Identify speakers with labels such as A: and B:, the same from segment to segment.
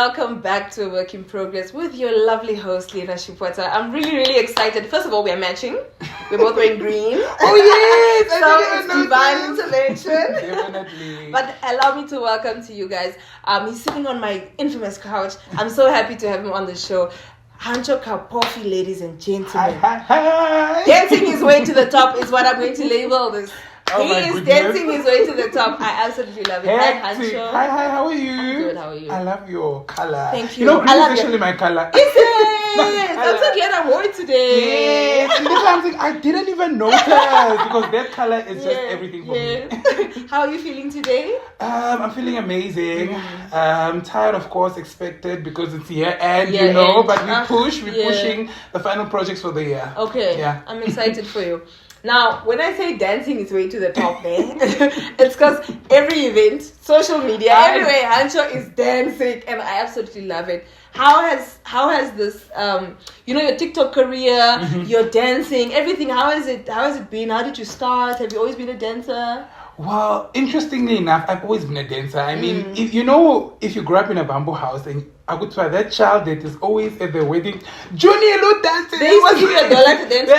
A: welcome back to A Work in Progress with your lovely host, Lena Shipwata. I'm really, really excited. First of all, we are matching. We're both wearing green.
B: Oh, yes!
A: So it's divine intervention.
B: Definitely.
A: But allow me to welcome to you guys. He's sitting on my infamous couch. I'm so happy to have him on the show. Huncho Kapofi, ladies and gentlemen.
B: Hi.
A: Dancing his way to the top is what I'm going to label this.
B: Oh,
A: he is dancing his way to the top. I absolutely love it. Hi, Huncho.
B: Hi, how are you?
A: I'm good, how are you?
B: I love your color.
A: Thank you.
B: You know, green
A: I love
B: is actually my color.
A: Is it? I'm so glad I'm wearing today.
B: Yes, and this something I didn't even notice because that color is just everything for
A: me. How are you feeling today?
B: I'm feeling amazing. Tired, of course, expected because it's year end,
A: Yeah,
B: but we're pushing the final projects for the year.
A: Okay.
B: Yeah.
A: I'm excited for you. Now, when I say dancing is way to the top there, it's because every event, social media, everywhere, Huncho is dancing and I absolutely love it. How has this your TikTok career, your dancing, everything, how has it been? How did you start? Have you always been a dancer?
B: Well, interestingly enough, I've always been a dancer. I mean, if you grew up in a bamboo house and I could try that child that is always at the wedding, Junior Lu dancing.
A: They used to give you $1 to dance.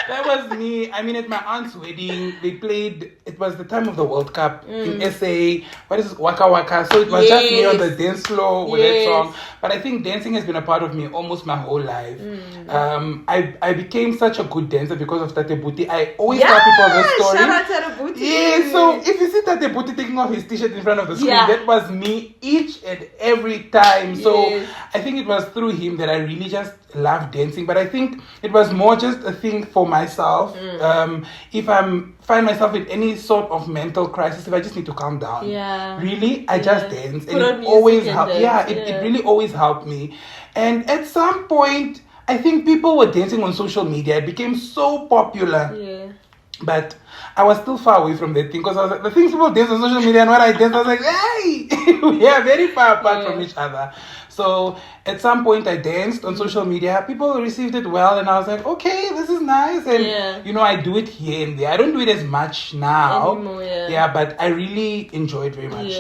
B: That was me. I mean, at my aunt's wedding, they played, it was the time of the World Cup in SA. What is it? Waka Waka. So it was just me on the dance floor with that song. But I think dancing has been a part of me almost my whole life. I became such a good dancer because of Tate Buti. I always tell people this story.
A: Shout out Tate Buti.
B: Yeah, so if you see Tate Buti taking off his t-shirt in front of the screen, that was me each and every time. So I think it was through him that I really just loved dancing. But I think it was more just a thing for myself. If I find myself in any sort of mental crisis, if I just need to calm down, really, I just dance. And it always helped. It really always helped me. And at some point, I think people were dancing on social media. It became so popular. But I was still far away from that thing because I was like, the things people dance on social media and when I dance, I was like, hey, we are very far apart from each other. So at some point I danced on social media. People received it well and I was like, okay, this is nice. And, I do it here and there. I don't do it as much now.
A: Anymore,
B: but I really enjoy it very much.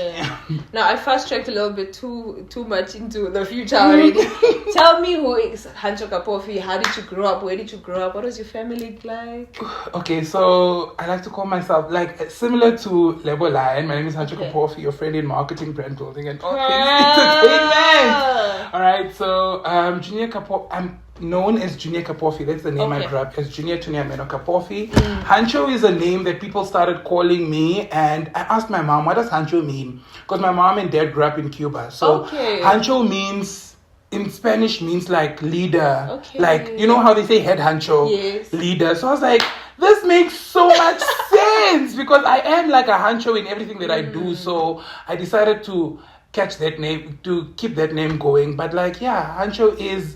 A: Now, I fast-tracked a little bit too much into the future already. Tell me who is Huncho Kapofi. How did you grow up? Where did you grow up? What was your family like?
B: Okay, so I like to call myself, like, similar to Lebo Lion. My name is Huncho Kapofi, your friend in marketing, brand building, and all things entertainment. All right, so Junior Kapofi, I'm known as Junior Kapofi. That's the name I grew up as, Junior Tunyameno Kapofi. Huncho is a name that people started calling me, and I asked my mom, what does Huncho mean? Because my mom and dad grew up in Cuba. So Huncho means, in Spanish, means like leader. Like, you know how they say head Huncho? Leader. So I was like, this makes so much sense because I am like a Huncho in everything that I do. So I decided to catch that name, to keep that name going. But Huncho is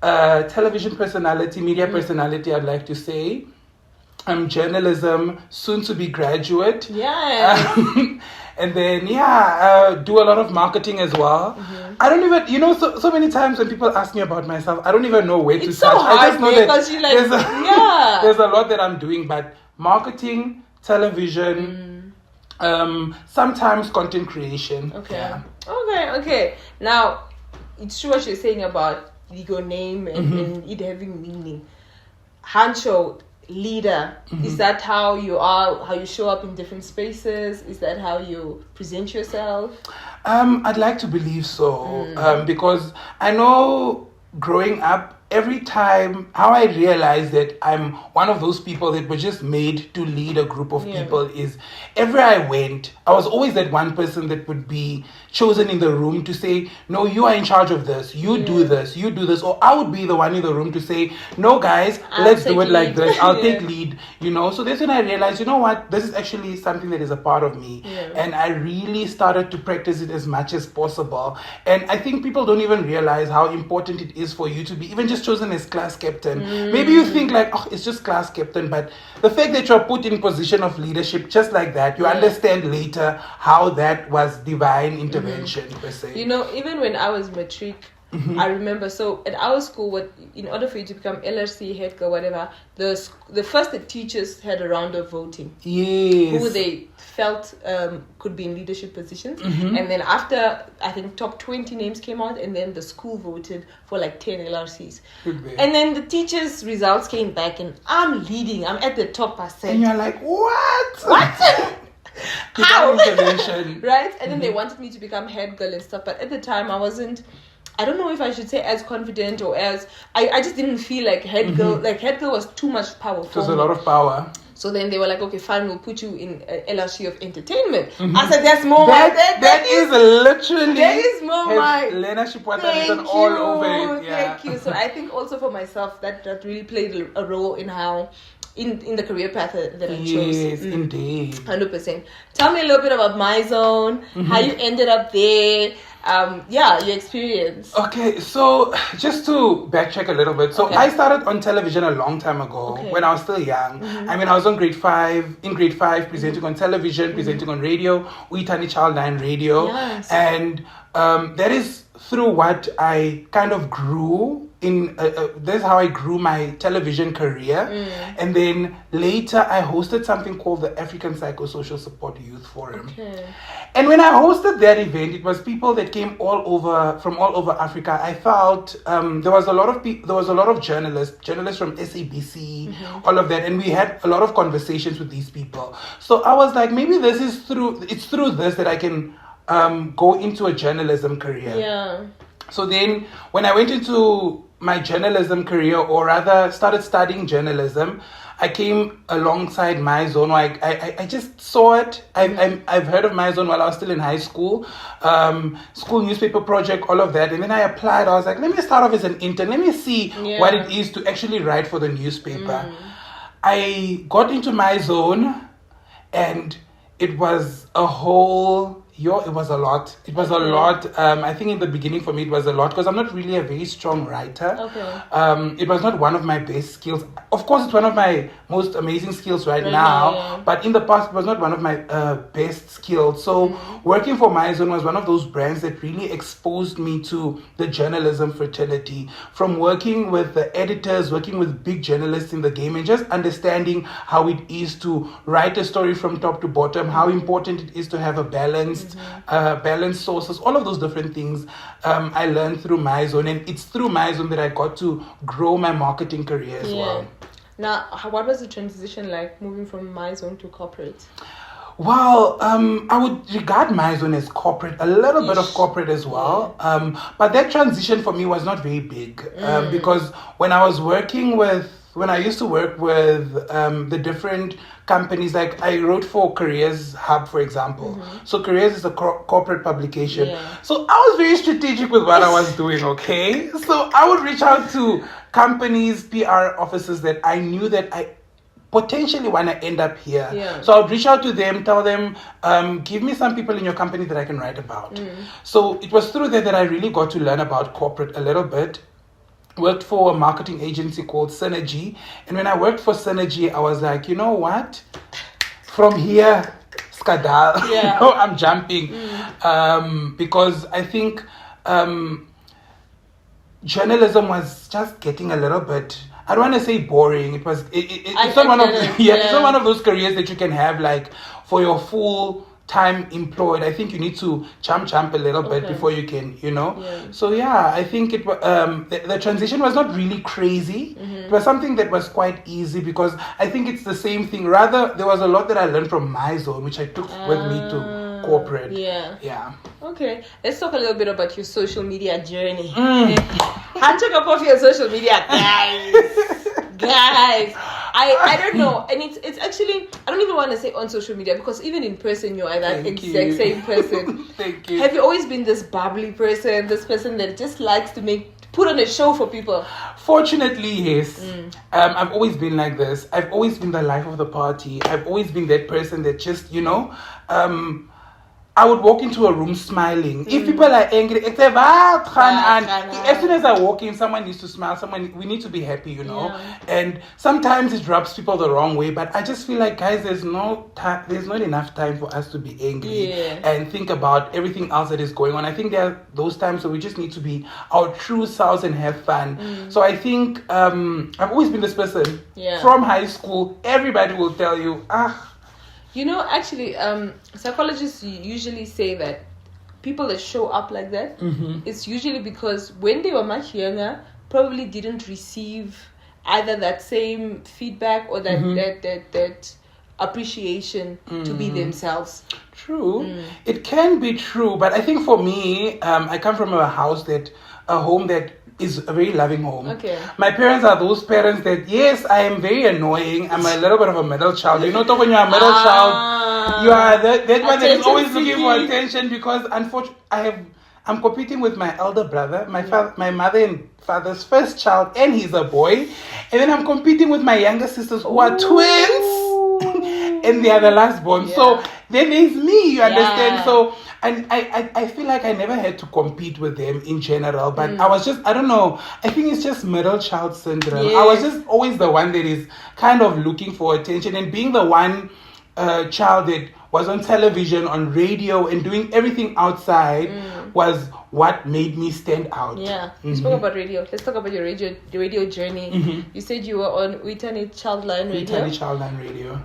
B: a television personality, media personality, I'd like to say. I'm journalism, soon to be graduate. And then, do a lot of marketing as well. I don't even, so many times when people ask me about myself, I don't even know where to touch.
A: So hard,
B: I just know
A: that
B: there's a lot that I'm doing, but marketing, television, sometimes content creation.
A: Okay. Now, it's true what you're saying about your name and it having meaning. Huncho, leader, is that how you are, how you show up in different spaces? Is that how you present yourself?
B: I'd like to believe so, because I know growing up, every time how I realized that I'm one of those people that were just made to lead a group of people is everywhere I went, I was always that one person that would be chosen in the room to say, no, you are in charge of this, you do this, or I would be the one in the room to say, no guys, let's do it like this, I'll take lead, so that's when I realized, you know what, this is actually something that is a part of me, and I really started to practice it as much as possible. And I think people don't even realize how important it is for you to be even just chosen as class captain. Maybe you think like, oh, it's just class captain, but the fact that you're put in position of leadership just like that, you understand later how that was divine intervention per se.
A: Even when I was matric, I remember. So at our school, in order for you to become LRC, head girl, whatever, the first the teachers had a round of voting.
B: Yes.
A: Who they felt could be in leadership positions. And then after, I think, top 20 names came out, and then the school voted for like 10 LRCs. And then the teachers' results came back, and I'm leading. I'm at the top percent.
B: And you're like, what?
A: What? How?
B: Intervention.
A: Right? And then they wanted me to become head girl and stuff. But at the time, I don't know if I should say as confident or as... I just didn't feel like head girl. Like head girl was too much power for me.
B: It was a lot of power.
A: So then they were like, okay, fine, we'll put you in LRC of entertainment. I said, there's more. That is literally... There is more my...
B: Lena Shipwata written all over it. Yeah.
A: Thank you. So I think also for myself, that really played a role in how... In the career path that I chose.
B: Yes, indeed.
A: 100%. Tell me a little bit about MyZone, how you ended up there, your experience.
B: Okay, so just to backtrack a little bit. So I started on television a long time ago when I was still young. I mean, I was in grade 5, presenting on television, presenting on radio, Uitani Child 9 radio.
A: Yes.
B: And that is through what I kind of grew in. That's how I grew my television career. And then later I hosted something called the African Psychosocial Support Youth Forum. And when I hosted that event, it was people that came from all over Africa. I felt there was a lot of journalists from SABC, all of that, and we had a lot of conversations with these people. So I was like, maybe it's through this that I can go into a journalism career.
A: Yeah.
B: So then when I went into my journalism career, or rather started studying journalism, I came alongside MyZone. I just saw it. I've heard of MyZone while I was still in high school. School newspaper project, all of that. And then I applied. I was like, let me start off as an intern. Let me see what it is to actually write for the newspaper. I got into MyZone, and it was a whole... it was a lot. It was a lot. I think in the beginning for me it was a lot because I'm not really a very strong writer. It was not one of my best skills. Of course, it's one of my most amazing skills right now. But in the past, it was not one of my best skills. So working for MyZone was one of those brands that really exposed me to the journalism fraternity. From working with the editors, working with big journalists in the game, and just understanding how it is to write a story from top to bottom, how important it is to have a balanced sources, all of those different things I learned through MyZone, and it's through MyZone that I got to grow my marketing career as well.
A: Now, what was the transition like moving from MyZone to corporate?
B: Well, I would regard MyZone as corporate, a little bit of corporate as well. But that transition for me was not very big because when I used to work with the different companies, like I wrote for Careers Hub, for example. So Careers is a corporate publication. So I was very strategic with what I was doing, okay? So I would reach out to companies, PR offices that I knew that I potentially want to end up here. So I would reach out to them, tell them, give me some people in your company that I can write about. So it was through that I really got to learn about corporate a little bit. Worked for a marketing agency called Synergy. And when I worked for Synergy, I was like, you know what? From here, Skadal, I'm jumping. Because I think journalism was just getting a little bit... I don't want to say boring. It's not one of those careers that you can have like for your full time employed. I think you need to jump a little bit before you can, So I think it the transition was not really crazy. It was something that was quite easy because I think it's the same thing. Rather, there was a lot that I learned from MyZone, which I took with me to corporate. Okay,
A: let's talk a little bit about your social media journey. Huncho Kapofi on social media, guys. I don't know, and it's actually, I don't even want to say on social media because even in person you are that exact same person.
B: Thank you.
A: Have you always been this bubbly person, this person that just likes to put on a show for people?
B: Fortunately, yes. I've always been like this. I've always been the life of the party. I've always been that person that just, I would walk into a room smiling. If people are angry, it's as soon as I walk in, someone needs to smile. We need to be happy, you know.
A: Yeah.
B: And sometimes it rubs people the wrong way, but I just feel like, guys, there's not enough time for us to be angry and think about everything else that is going on. I think there are those times where we just need to be our true selves and have fun. So I think I've always been this person. From high school, everybody will tell you,
A: you know, actually, psychologists usually say that people that show up like that, it's usually because when they were much younger, probably didn't receive either that same feedback or that appreciation to be themselves.
B: True. It can be true, but I think for me, I come from a home that is a very loving home.
A: Okay.
B: My parents are those parents that, yes, I am very annoying. I'm a little bit of a middle child. You know, when you're a middle child, you are that one that is always looking for attention, because unfortunately, I'm competing with my elder brother, my mother and father's first child, and he's a boy. And then I'm competing with my younger sisters who are twins, and they are the last born. Yeah. So then there's me, you understand? So, and I feel like I never had to compete with them in general, but I was just, I don't know, I think it's just middle child syndrome. I was just always the one that is kind of looking for attention, and being the one child that was on television, on radio, and doing everything outside was what made me stand out.
A: Yeah, you spoke about radio. Let's talk about your radio journey. You said you were on Uitani Childline Radio.
B: Uitani Childline Radio.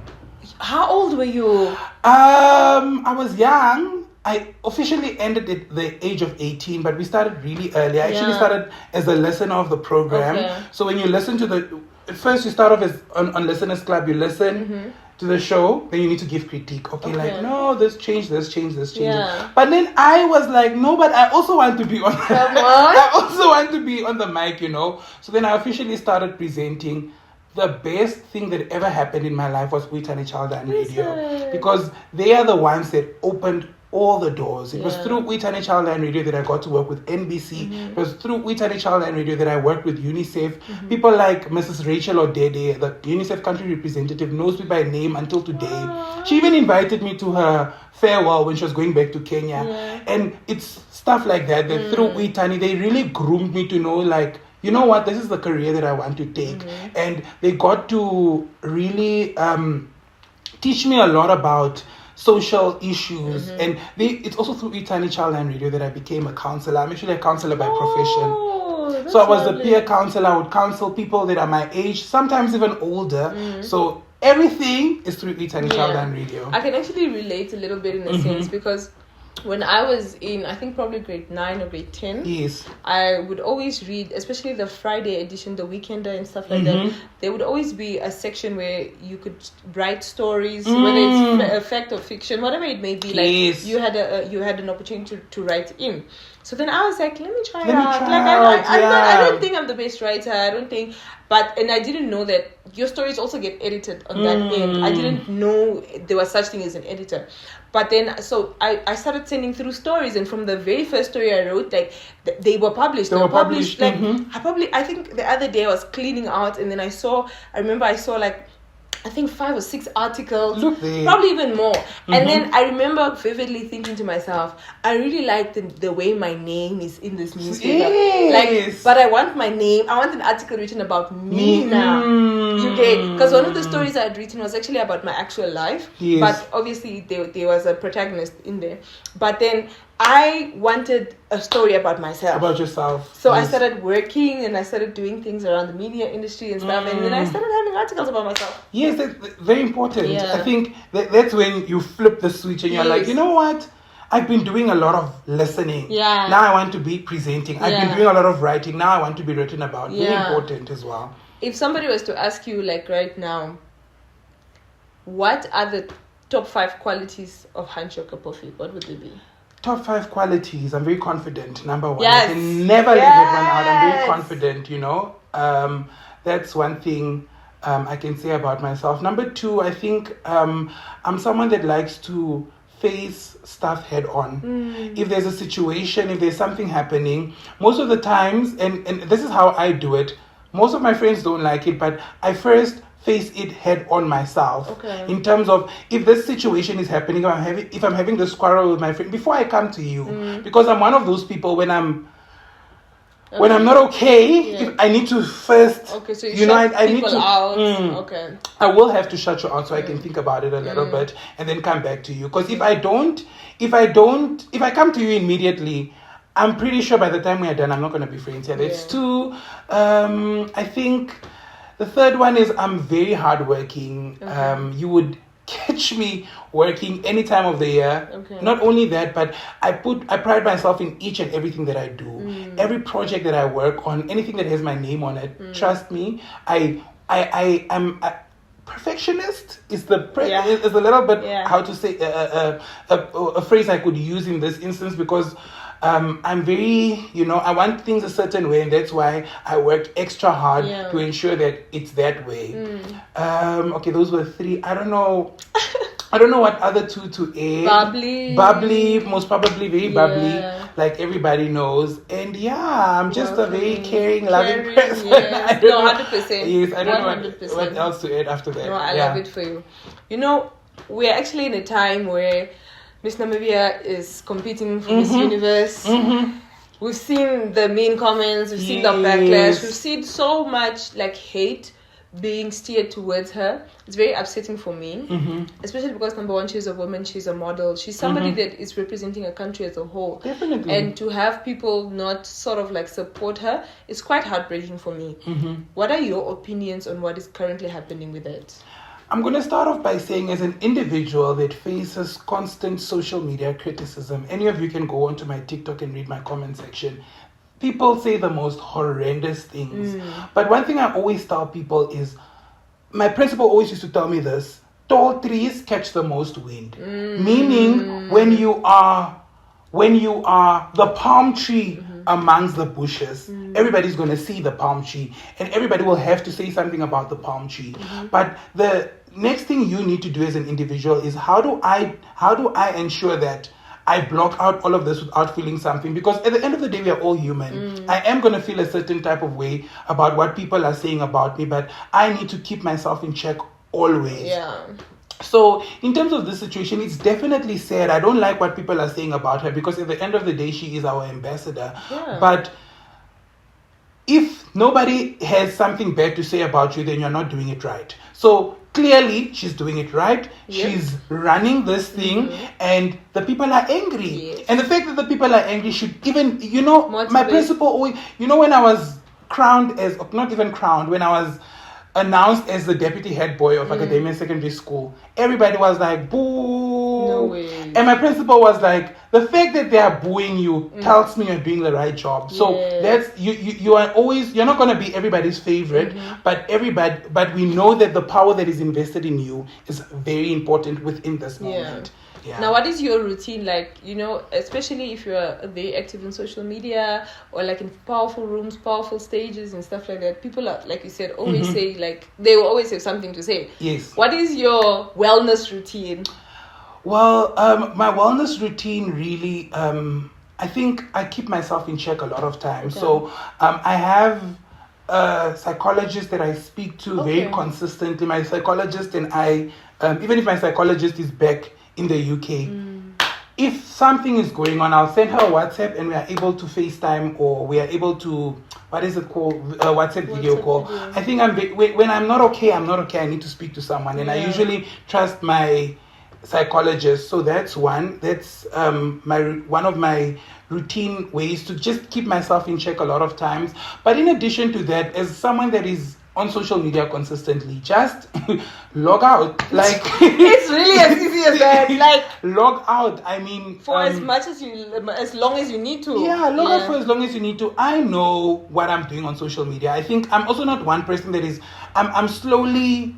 A: How old were you?
B: I was young. I officially ended at the age of 18, but we started really early. I actually started as a listener of the program. Okay. So when you listen to first you start off as on Listeners Club, you listen to the show, then you need to give critique. Okay, like, no, this change. Yeah. But then I was like, no, but I also want to be on I also want to be on the mic, you know. So then I officially started presenting. The best thing that ever happened in my life was Uitani Childline Radio, because they are the ones that opened all the doors. It was through Uitani Childline Radio that I got to work with NBC. It was through Uitani Childline Radio that I worked with UNICEF. People like Mrs. Rachel Odede, the UNICEF country representative, knows me by name until today. She even invited me to her farewell when she was going back to Kenya. And it's stuff like that through Uitani, they really groomed me to know, like, you know what, this is the career that I want to take. And they got to really teach me a lot about social issues. And it's also through Uitani Childline Radio that I became a counselor. I'm actually a counselor by profession. So I was a peer counselor. I would counsel people that are my age, sometimes even older. So everything is through Uitani Childline Radio.
A: I can actually relate a little bit in a sense, because when I was in, I think probably grade 9 or grade 10, I would always read, especially the Friday edition, the Weekender and stuff like that. There would always be a section where you could write stories, whether it's fact or fiction, whatever it may be. Like you had an opportunity to write in. So then I was like, let me try out. I don't think I'm the best writer. I don't think, and I didn't know that your stories also get edited on that end. I didn't know there was such thing as an editor. But then, so I started sending through stories, and from the very first story I wrote, like, they were published. They were published. Like, I think the other day I was cleaning out, and then I remember I saw like, I think 5 or 6 articles, probably even more. And then I remember vividly thinking to myself, I really like the way my name is in this newspaper. Like, but I want an article written about me now. Okay, because one of the stories I had written was actually about my actual life. But obviously there was a protagonist in there. But then I wanted a story about myself.
B: About yourself.
A: So I started working, and I started doing things around the media industry and stuff. And then I started having articles about myself.
B: Yes, that's very important. I think that's when you flip the switch and you're like, you know what? I've been doing a lot of listening. Now I want to be presenting. I've been doing a lot of writing. Now I want to be written about. Very important as well.
A: If somebody was to ask you, like right now, what are the top 5 qualities of Huncho Kapofi, what would they be?
B: Top 5 qualities. I'm very confident. Number 1. I can never leave that one out. I'm very confident, you know. That's one thing I can say about myself. Number 2, I think I'm someone that likes to face stuff head on. If there's a situation, if there's something happening, most of the times, and this is how I do it, most of my friends don't like it, but I first face it head on myself.
A: Okay.
B: In terms of if this situation is happening, if I'm having this quarrel with my friend, before I come to you, because I'm one of those people when I'm not okay, if I need to first,
A: okay, so
B: I need to
A: out. Okay.
B: I will have to shut you out so I can think about it a little bit and then come back to you. Because if I come to you immediately, I'm pretty sure by the time we are done, I'm not going to be friends here. That's two. I think the third one is I'm very hardworking. Okay. You would catch me working any time of the year. Okay. Not only that, but I pride myself in each and everything that I do. Every project that I work on, anything that has my name on it, trust me, I am a perfectionist is a little bit how to say a phrase I could use in this instance, because I'm very, I want things a certain way, and that's why I worked extra hard to ensure that it's that way. Okay, those were three. I don't know what other two to add. Bubbly, most probably very bubbly, like everybody knows. And I'm just a very caring, loving person.
A: Yes. No, 100%.
B: Yes, I don't know what else to add after that.
A: No, I love it for you. We're actually in a time where Miss Namibia is competing for Miss Universe. We've seen the mean comments, we've seen the backlash, we've seen so much hate being steered towards her. It's very upsetting for me, especially because number one, she's a woman, she's a model, she's somebody that is representing a country as a whole.
B: Definitely.
A: And to have people not sort of support her is quite heartbreaking for me. What are your opinions on what is currently happening with it?
B: I'm going to start off by saying, as an individual that faces constant social media criticism, any of you can go onto my TikTok and read my comment section. People say the most horrendous things. But one thing I always tell people is, my principal always used to tell me this: tall trees catch the most wind. Meaning, when you are the palm tree amongst the bushes, everybody's going to see the palm tree, and everybody will have to say something about the palm tree. But the next thing you need to do as an individual is, how do I ensure that I block out all of this without feeling something? Because at the end of the day, we are all human. I am going to feel a certain type of way about what people are saying about me, but I need to keep myself in check always.
A: Yeah.
B: So in terms of this situation, it's definitely sad. I don't like what people are saying about her, because at the end of the day, she is our ambassador. Yeah. But if nobody has something bad to say about you, then you're not doing it right. So clearly, she's doing it right. Yep. She's running this thing, and the people are angry. Yes. And the fact that the people are angry should even, motivate. My principal always, when I was when I was announced as the deputy head boy of Academia Secondary School, everybody was like, boo.
A: No way.
B: And my principal was like, the fact that they are booing you tells me you're doing the right job. So that's you are always, you're not going to be everybody's favorite, but we know that the power that is invested in you is very important within this moment. Yeah.
A: Now, what is your routine like? Especially if you're very active in social media or in powerful rooms, powerful stages and stuff like that. People are, like you said, always say, they will always have something to say.
B: Yes.
A: What is your wellness routine?
B: Well, my wellness routine really, I think I keep myself in check a lot of times. Okay. So I have a psychologist that I speak to very consistently. My psychologist and I, even if my psychologist is back in the UK, if something is going on, I'll send her a WhatsApp and we are able to FaceTime, or we are able to, what is it called? WhatsApp video call. I think when I'm not okay, I'm not okay. I need to speak to someone, and I usually trust my psychologist. So that's one. That's one of my routine ways to just keep myself in check a lot of times. But in addition to that, as someone that is on social media consistently, just log out.
A: It's really as easy as that.
B: Log out. I mean,
A: for as long as you need to.
B: Yeah, log out for as long as you need to. I know what I'm doing on social media. I think I'm also not one person that is. I'm slowly.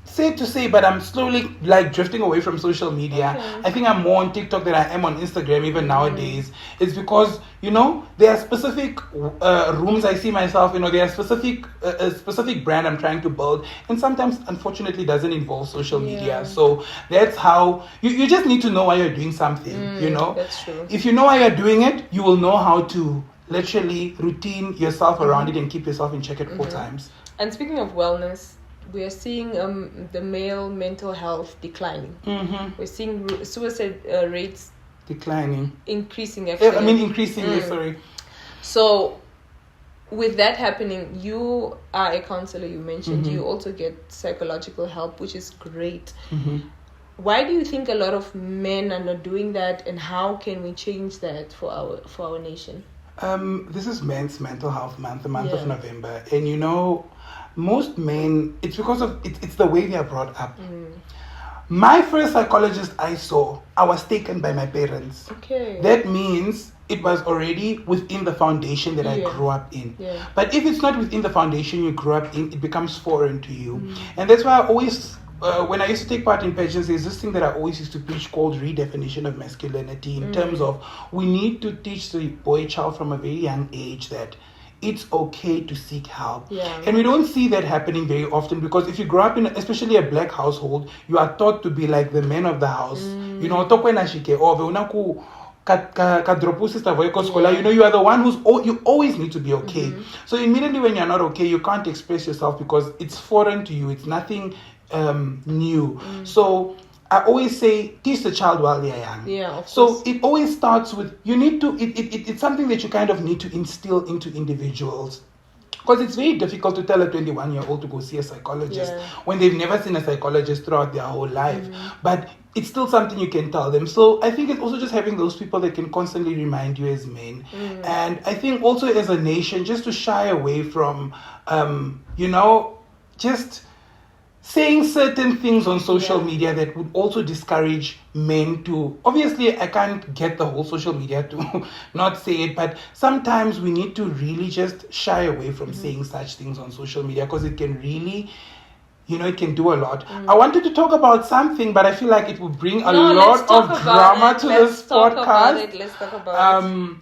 B: Sad to say, but I'm slowly drifting away from social media. Okay. I think I'm more on TikTok than I am on Instagram even nowadays. It's because there are specific rooms I see myself. There are a specific brand I'm trying to build, and sometimes unfortunately doesn't involve social media. So that's how you just need to know why you're doing something.
A: That's true.
B: If you know why you're doing it, you will know how to literally routine yourself around it and keep yourself in check at all times.
A: And speaking of wellness, we are seeing the male mental health declining. We're seeing suicide rates increasing. Actually,
B: increasing. Sorry.
A: So, with that happening, you are a counselor. You mentioned you also get psychological help, which is great. Why do you think a lot of men are not doing that, and how can we change that for our nation?
B: This is Men's Mental Health Month, the month of November, and most men, it's because of it's the way they are brought up. My first psychologist I saw, I was taken by my parents.
A: Okay.
B: That means it was already within the foundation that I grew up in.
A: Yeah.
B: But if it's not within the foundation you grew up in, it becomes foreign to you. And that's why I always, when I used to take part in pageants, there's this thing that I always used to preach called redefinition of masculinity, in terms of we need to teach the boy child from a very young age that it's okay to seek help. And we don't see that happening very often, because if you grow up in especially a black household, you are taught to be like the man of the house. You are the one you always need to be okay. So immediately when you're not okay, you can't express yourself because it's foreign to you. It's nothing new. So I always say, teach the child while they are young. So it always starts with, you need to, it's something that you kind of need to instill into individuals. Because it's very difficult to tell a 21-year-old to go see a psychologist when they've never seen a psychologist throughout their whole life. But it's still something you can tell them. So I think it's also just having those people that can constantly remind you as men. And I think also as a nation, just to shy away from, just saying certain things on social media that would also discourage men to, obviously I can't get the whole social media to not say it, but sometimes we need to really just shy away from saying such things on social media, because it can really, it can do a lot. I wanted to talk about something, but I feel like it would bring a lot of drama to this podcast.
A: Let's talk about it.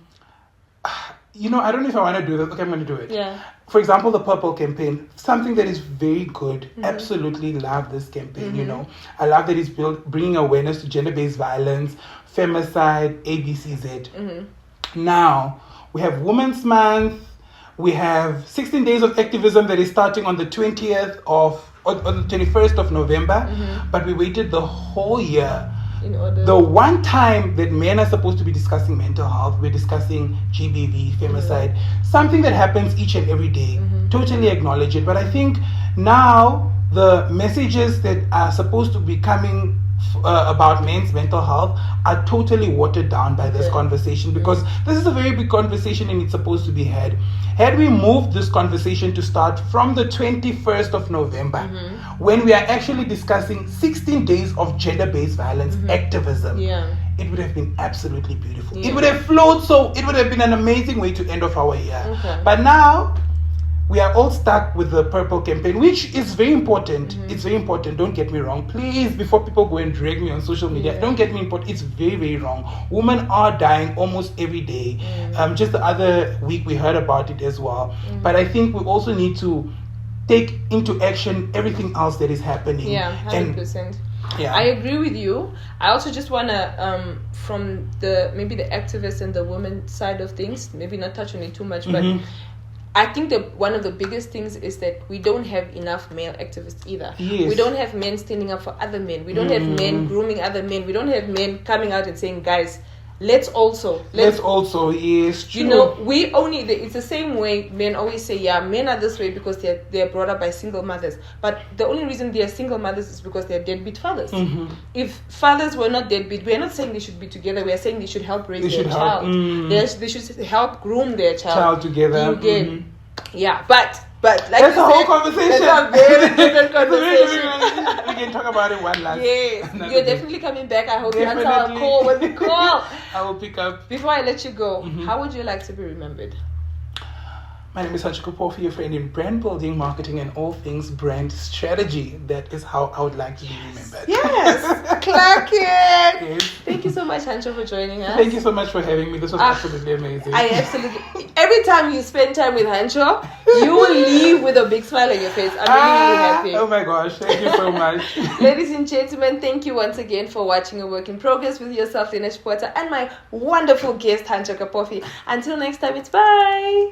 B: I don't know if I want to do this. Okay, I'm going to do it.
A: Yeah.
B: For example, the Purple campaign, something that is very good. Absolutely love this campaign, I love that it's bringing awareness to gender-based violence, femicide, ABCZ. Now, we have Women's Month. We have 16 Days of Activism that is starting on the 20th or the 21st of November. But we waited the whole year. The one time that men are supposed to be discussing mental health, we're discussing GBV, femicide, something that happens each and every day. Totally acknowledge it. But I think now the messages that are supposed to be coming about men's mental health are totally watered down by this conversation, because this is a very big conversation and it's supposed to be had. Had we moved this conversation to start from the 21st of November, when we are actually discussing 16 days of gender-based violence activism, it would have been absolutely beautiful. It would have flowed, so it would have been an amazing way to end off our year. But now, we are all stuck with the Purple campaign, which is very important. It's very important. Don't get me wrong. Please, before people go and drag me on social media, don't get me important. It's very, very wrong. Women are dying almost every day. Just the other week, we heard about it as well. But I think we also need to take into action everything else that is happening.
A: 100%. I agree with you. I also just want to, from maybe the activists and the women side of things, maybe not touch on it too much, but I think that one of the biggest things is that we don't have enough male activists either. We don't have men standing up for other men. We don't have men grooming other men. We don't have men coming out and saying, guys, let's also, yes, true. It's the same way men always say, men are this way because they're brought up by single mothers. But the only reason they are single mothers is because they're deadbeat fathers. If fathers were not deadbeat, we're not saying they should be together. We are saying they should help raise their child. They should help groom their child together. But like
B: that's a whole conversation.
A: That's a very different conversation.
B: We can talk about it one last.
A: Yes, you're definitely coming back. I hope you answer our call when we call.
B: I will pick up.
A: Before I let you go, how would you like to be remembered?
B: My name is Huncho Kapofi, your friend in brand building, marketing, and all things brand strategy. That is how I would like to be remembered.
A: Yes, clack it. Yes. Thank you so much, Huncho, for joining us.
B: Thank you so much for having me. This was absolutely amazing.
A: Every time you spend time with Huncho, you will leave with a big smile on your face. I'm really happy.
B: Oh my gosh, thank you so much.
A: Ladies and gentlemen, thank you once again for watching A Work in Progress with yourself, Dinesh Porter, and my wonderful guest, Huncho Kapofi. Until next time, it's bye.